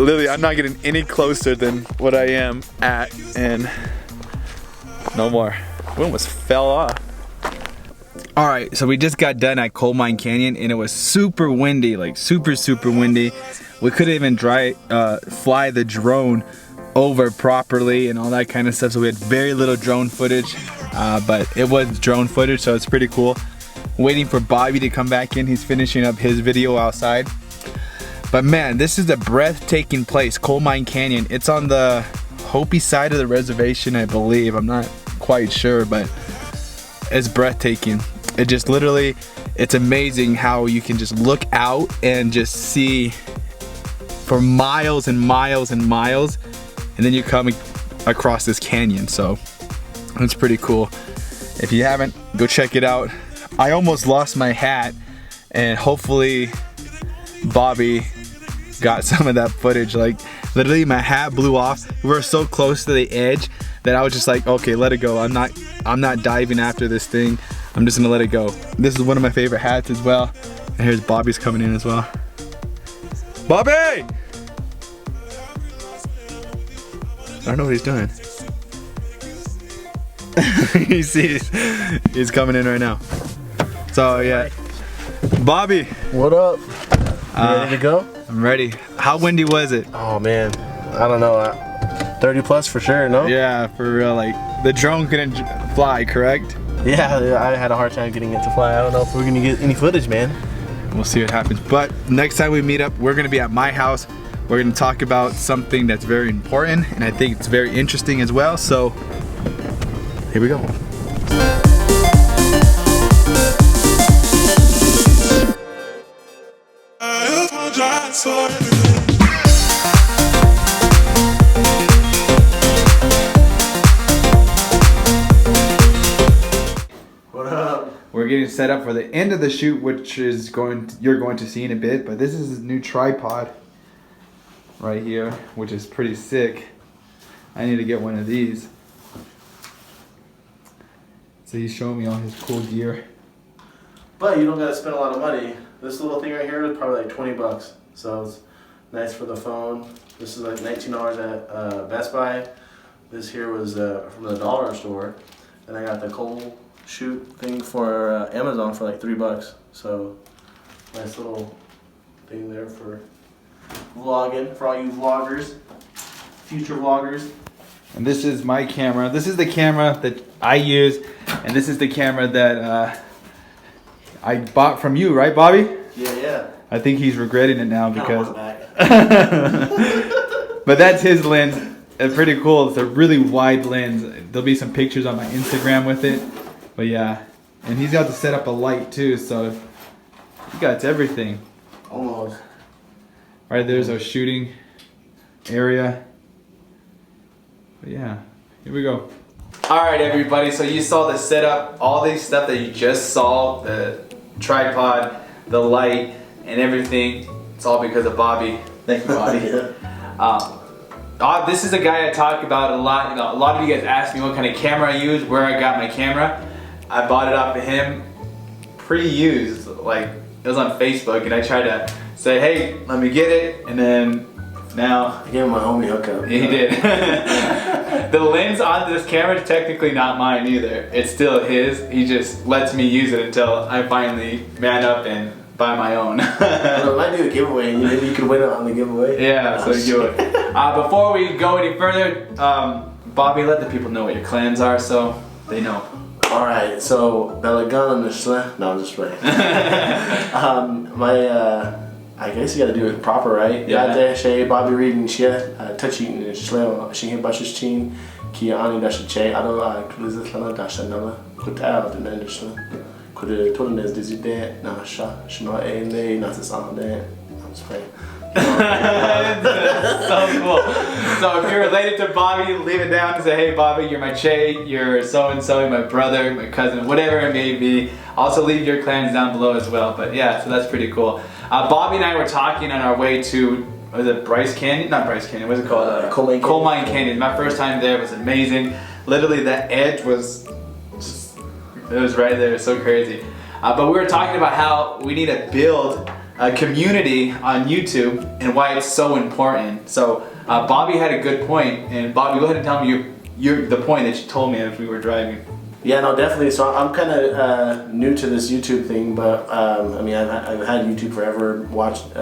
Literally, I'm not getting any closer than what I am at, and no more. We almost fell off. All right, so we just got done at Coal Mine Canyon, and it was super windy, like super windy. We couldn't even fly the drone over properly and all that kind of stuff, so we had very little drone footage, but it was drone footage, so it's pretty cool. Waiting for Bobby to come back in. He's finishing up his video outside. But man, this is a breathtaking place, Coal Mine Canyon. It's on the Hopi side of the reservation, I believe. I'm not quite sure, but it's breathtaking. It just literally, it's amazing how you can just look out and just see for miles and miles and miles, and then you come across this canyon. So it's pretty cool. If you haven't, go check it out. I almost lost my hat, and hopefully Bobby got some of that footage. Like literally my hat blew off. We were so close to the edge that I was just like, okay, let it go. I'm not diving after this thing. I'm just gonna let it go. This is one of my favorite hats as well. And here's Bobby's coming in as well. Bobby! I don't know what he's doing. You see, he's coming in right now. So yeah, Bobby. What up? You ready to go? I'm ready. How windy was it? Oh man, I don't know. 30 plus for sure, no? Yeah, for real. Like the drone couldn't fly, correct? Yeah, I had a hard time getting it to fly. I don't know if we're gonna get any footage, man. We'll see what happens. But next time we meet up, we're gonna be at my house. We're gonna talk about something that's very important, and I think it's very interesting as well. So here we go. What up? We're getting set up for the end of the shoot, which is you're going to see in a bit. But this is his new tripod right here, which is pretty sick. I need to get one of these. So he's showing me all his cool gear. But you don't gotta spend a lot of money. This little thing right here is probably like 20 bucks. So it's nice for the phone. This is like $19 at Best Buy. This here was from the dollar store. And I got the coal shoot thing for Amazon for like 3 bucks. So nice little thing there for vlogging, for all you vloggers, future vloggers. And this is my camera. This is the camera that I use, and this is the camera that I bought from you, right, Bobby? Yeah. I think he's regretting it now because. Back. But that's his lens. It's pretty cool. It's a really wide lens. There'll be some pictures on my Instagram with it. But yeah, and he's got to set up a light too, so he got everything. Almost. Right there's our shooting area. But yeah, here we go. Alright everybody, so you saw the setup, all these stuff that you just saw, the tripod, the light, and everything. It's all because of Bobby. Thank you, Bobby. This is a guy I talk about a lot. You know, a lot of you guys ask me what kind of camera I use, where I got my camera. I bought it off of him pre-used, like it was on Facebook, and I tried to say, hey, let me get it, and then now I gave him my homie hookup. Yeah, he did. The lens on this camera is technically not mine either. It's still his. He just lets me use it until I finally man up and buy my own. Well, I might do a giveaway, and maybe you could win it on the giveaway. Yeah, so do it. Before we go any further, Bobby, let the people know what your clans are so they know. Alright, so Belagan and the no, I'm just playing. I guess you gotta do it proper, right? Yeah. Shay, Bobby Reed and Shia, touchy and Shleo, she hit Bash's chin, Kia Ani Dash Che, I don't close the Lana Dash another, could out and then just could told him there's dizzy there, nah, Shana A and A, not this on there. I'm just playing. So cool. So if you're related to Bobby, leave it down and say, hey Bobby, you're my Che, you're so-and-so, my brother, my cousin, whatever it may be. Also leave your clans down below as well. But yeah, so that's pretty cool. Bobby and I were talking on our way to, was it Bryce Canyon? Not Bryce Canyon, what's it called? Coal Mine Canyon. My first time there was amazing. Literally that edge was just, it was right there, so crazy. But we were talking about how we need to build community on YouTube and why it's so important. So Bobby had a good point, and Bobby, go ahead and tell me the point that you told me as we were driving. Yeah, no, definitely. So I'm kind of new to this YouTube thing, but I mean, I've had YouTube forever, watched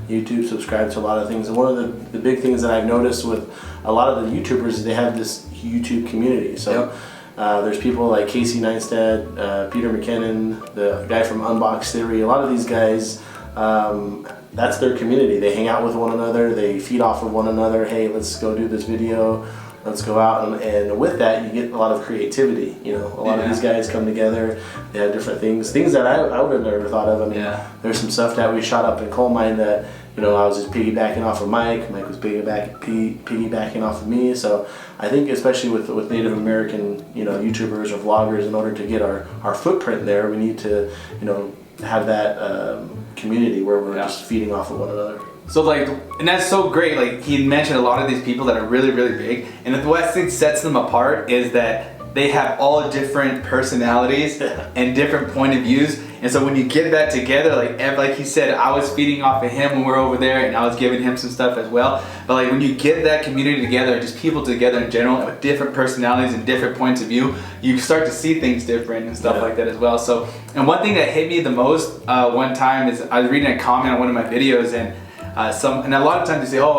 YouTube, subscribed to a lot of things. And one of the big things that I've noticed with a lot of the YouTubers is they have this YouTube community. So there's people like Casey Neistat, Peter McKinnon, the guy from Unbox Theory. A lot of these guys, that's their community. They hang out with one another. They feed off of one another. Hey, let's go do this video. Let's go out, and with that you get a lot of creativity. You know, a lot of these guys come together. They have different things that I would have never thought of. I mean, there's some stuff that we shot up in coal mine that, you know, I was just piggybacking off of Mike. Mike was piggybacking off of me. So I think especially with Native American, you know, YouTubers or vloggers, in order to get our footprint there, we need to, you know, have that community where we're just feeding off of one another. So like, and that's so great. Like he mentioned a lot of these people that are really, really big, and the West thing sets them apart is that they have all different personalities and different point of views. And so when you get that together, like he said, I was feeding off of him when we were over there, and I was giving him some stuff as well. But like when you get that community together, just people together in general with different personalities and different points of view, you start to see things different and stuff like that as well. So, and one thing that hit me the most one time is I was reading a comment on one of my videos, and and a lot of times they say, oh,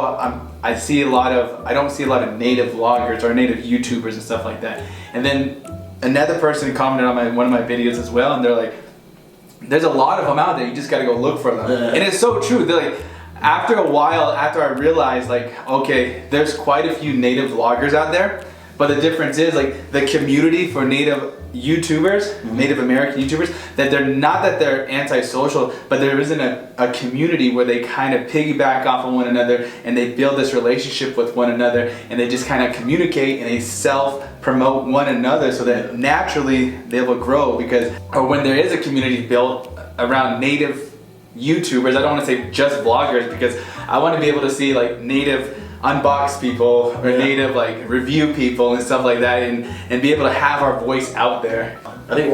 I don't see a lot of native vloggers or native YouTubers and stuff like that. And then another person commented on one of my videos as well, and they're like, there's a lot of them out there, you just gotta go look for them. And it's so true. They're like, after a while, after I realized like, okay, there's quite a few native vloggers out there, but the difference is like the community for native YouTubers, Native American YouTubers, that they're antisocial, but there isn't a community where they kind of piggyback off of one another and they build this relationship with one another, and they just kind of communicate and they self-promote one another so that naturally they will grow. Or when there is a community built around native YouTubers, I don't want to say just vloggers, because I want to be able to see like native unbox people or native like review people and stuff like that, and be able to have our voice out there. I think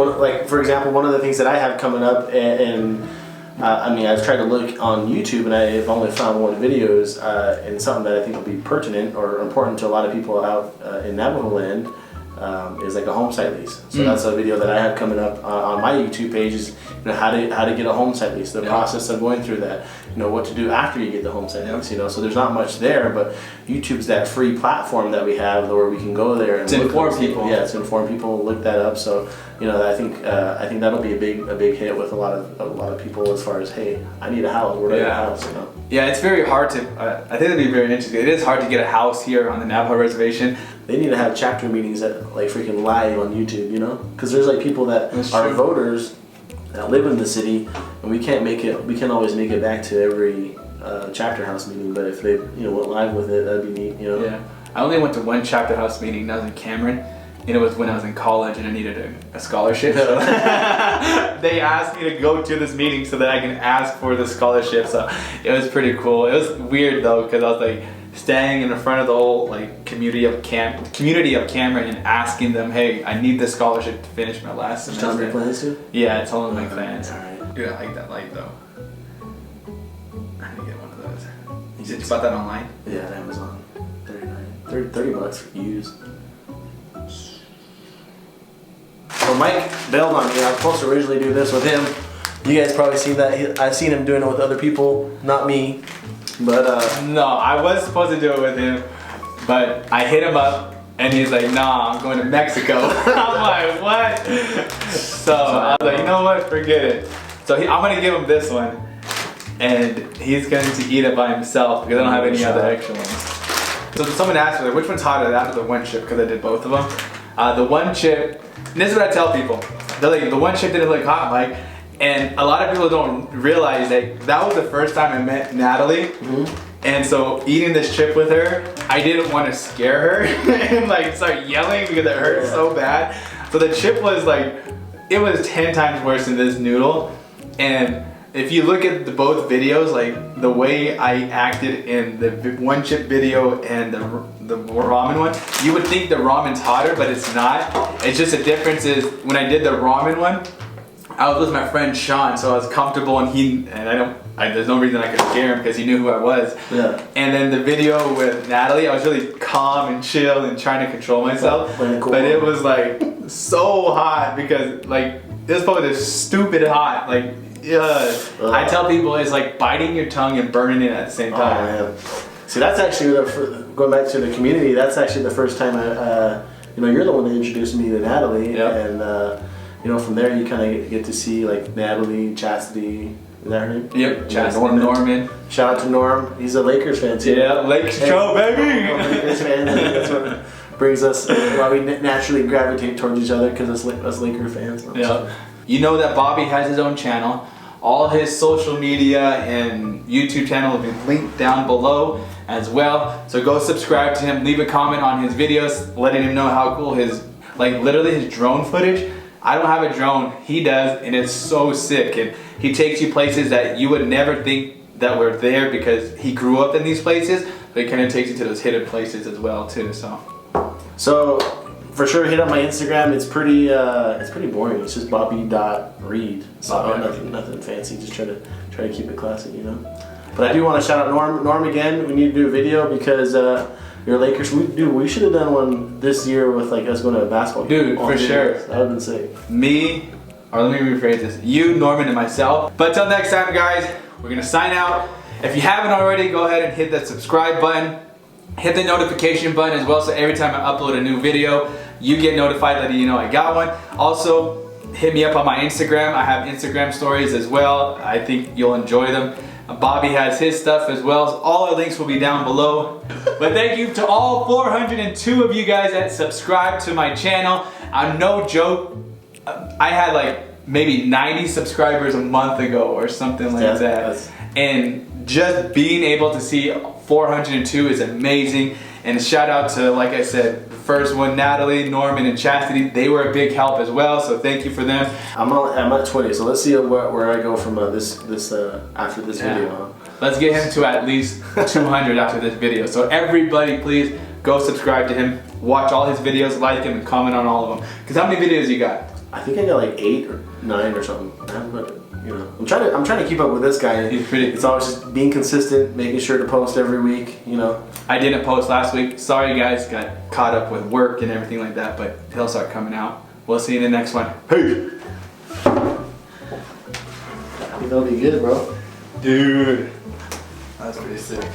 for example, one of the things that I have coming up, and I mean, I've tried to look on YouTube and I've only found one videos, and something that I think will be pertinent or important to a lot of people out in Navajo land, is like a home site lease. So that's a video that I have coming up on my YouTube page, is, you know, how to get a home site lease, the process of going through that, you know, what to do after you get the home site lease, you know. So there's not much there, but YouTube's that free platform that we have where we can go there and inform people. Yeah, to inform people, look that up. So, you know, I think that'll be a big hit with a lot of people as far as, hey, I need a house, where do I get a house, you know. Yeah, it's very hard to, I think it'd be very interesting. It is hard to get a house here on the Navajo reservation. They need to have chapter meetings that like freaking live on YouTube, you know? Because there's like people that are voters that live in the city, and we can't always make it back to every chapter house meeting, but if they, you know, went live with it, that'd be neat, you know? Yeah. I only went to one chapter house meeting, that was in Cameron, and it was when I was in college and I needed a scholarship. So they asked me to go to this meeting so that I can ask for the scholarship, so it was pretty cool. It was weird though, because I was like standing in the front of the whole like community of Cameron and asking them, hey, I need this scholarship to finish my last semester. Tell them your plans too? Yeah, tell them my plans. Alright. Dude, I like that light though. I need to get one of those. You bought that online? Yeah, on Amazon. $30 for used. So Mike bailed on me. I was supposed to originally do this with him. You guys probably seen that. I've seen him doing it with other people, not me. But no, I was supposed to do it with him, but I hit him up and he's like, nah, I'm going to Mexico. I'm like, what? So I was like, you know what, forget it. So I'm going to give him this one, and he's going to eat it by himself because I don't have any other extra ones. So someone asked me, like, which one's hotter, that or the one chip, because I did both of them. The one chip, and this is what I tell people, they're like, the one chip didn't look hot, Mike. And a lot of people don't realize that was the first time I met Natalie. And so eating this chip with her, I didn't want to scare her and like start yelling because it hurt so bad. So the chip was like, it was 10 times worse than this noodle. And if you look at both videos, like the way I acted in the one chip video and the ramen one, you would think the ramen's hotter, but it's not. It's just the difference is when I did the ramen one, I was with my friend Sean, so I was comfortable, and there's no reason I could scare him because he knew who I was. Yeah. And then the video with Natalie, I was really calm and chill and trying to control myself. Cool. But it was like so hot because like this boat is stupid hot. Like, I tell people it's like biting your tongue and burning it at the same time. Oh, man. See, that's actually going back to the community. That's actually the first time you're the one that introduced me to Natalie, and from there you kind of get to see like Natalie, Chastity. Is that her name? Yep, Chastity, Norman. Shout out to Norm. He's a Lakers fan too. Yeah, Lakers Joe, baby. Lakers fan. That's what brings us. Why we naturally gravitate towards each other because us Laker fans. Yeah. You know that Bobby has his own channel. All his social media and YouTube channel will be linked down below as well. So go subscribe to him, leave a comment on his videos, letting him know how cool his drone footage. I don't have a drone, he does, and it's so sick. And he takes you places that you would never think that were there because he grew up in these places, but he kind of takes you to those hidden places as well too. So for sure, hit up my Instagram. It's pretty boring. It's just bobby.reed. So nothing fancy. Just try to keep it classy, But I do want to shout out Norm. Norm again. We need to do a video because you're Lakers. We should have done one this year with like us going to a basketball game. Dude, for sure. That would have been sick. Let me rephrase this. You, Norman, and myself. But until next time, guys, we're gonna sign out. If you haven't already, go ahead and hit that subscribe button. Hit the notification button as well, so every time I upload a new video, you get notified letting you know I got one. Also, hit me up on my Instagram. I have Instagram stories as well. I think you'll enjoy them. Bobby has his stuff as well. So all our links will be down below. But thank you to all 402 of you guys that subscribed to my channel. I'm no joke. I had like maybe 90 subscribers a month ago or something like that. And just being able to see 402 is amazing. And shout out to, like I said, the first one, Natalie, Norman, and Chastity. They were a big help as well, so thank you for them. I'm at 20, so let's see where I go from after this video. Let's get him to at least 200 after this video. So everybody, please go subscribe to him, watch all his videos, like him, and comment on all of them. Because how many videos you got? I think I got like 8 or 9 or something. I haven't looked. I'm trying to keep up with this guy. It's always just being consistent, making sure to post every week, I didn't post last week. Sorry guys, got caught up with work and everything like that, but he'll start coming out. We'll see you in the next one. Peace. I think that'll be good, bro. Dude, that's pretty sick.